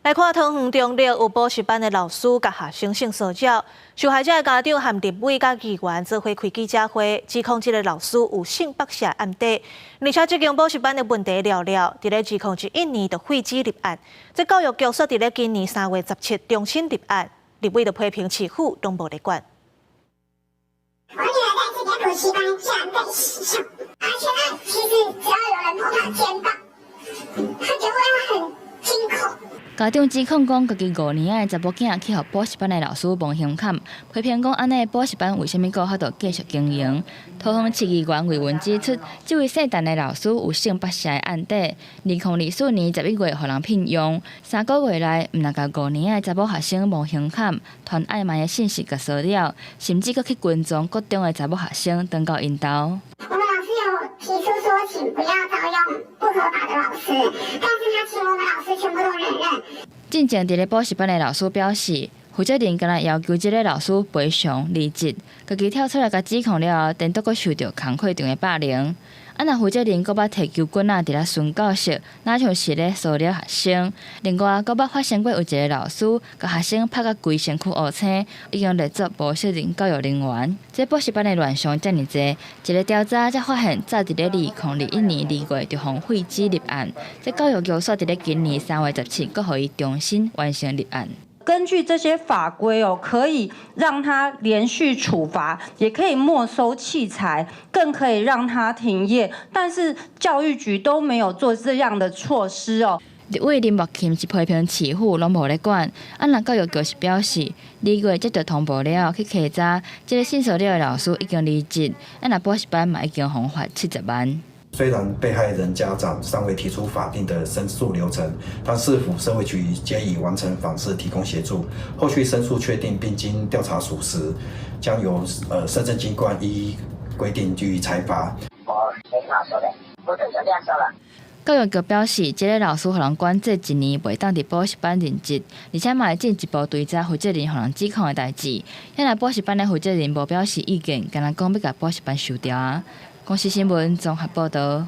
来看桃园中立有补习班的老师甲学生性骚扰，受害者的家长和立委甲议员做伙开记者会，指控这个老师有性剥削案底，而且这间补习班的问题了了，伫咧指控一年就废止立案。这教育局说伫咧今年3月17重新立案，立委就批评市府拢无咧管。我女儿在这间补习班下被洗上，而且呢，其实只要有人碰她肩膀，她就会很惊恐。家长指控讲，家己5年的查某囝去互补习班的老师摸胸坎，批评讲安尼补习班为虾米阁法度继续经营？桃园市议员魏文指出，这位姓陈的老师有性剥削的案底，2004年11月互人聘用，3个月内毋但甲5年的查某学生摸胸坎，传暧昧的信息甲骚扰，甚至阁去群众各中的查某学生登到因兜。我们老师有提出说，请不要招用不合法的老师，但是他请我们老师全部都忍任。进前伫咧补习班的老师表示，负责人敢若要求这个老师赔偿离职，家己跳出来甲指控了后，电都阁受到工课场的霸凌。若负责人阁捌摕球棍伫咧训教室，哪像是咧骚扰学生。另外，阁捌发生过有一个老师甲学生拍甲规身躯乌青，已经列作无责任教育人员。这补习班的乱象遮尔济，一个调查才发现，早伫咧2021年2月就互废止立案。这教育局煞伫咧今年3月17，阁互伊重新完成立案。根据这些法规可以让他连续处罚，也可以没收器材，更可以让他停业。但是教育局都没有做这样的措施立委林木琴是批评市府拢无咧管，若教育局是表示2月接到通报了，去稽查，这个性骚扰的老师已经离职，若补习班嘛已经罚70万。虽然被害人家长尚未提出法定的申诉流程，但市府社会局皆已完成访视提供协助。后续申诉确定并经调查属实，将由市政机关依规定予以裁罚。我没话说的，我就这样说了。教育局表示，这个老师互人管制1年，袂当伫补习班任职，而且嘛会进一步追查负责人互人指控的代志。若补习班的负责人无表示意见，敢若讲要甲补习班收掉。公视新闻综合报道。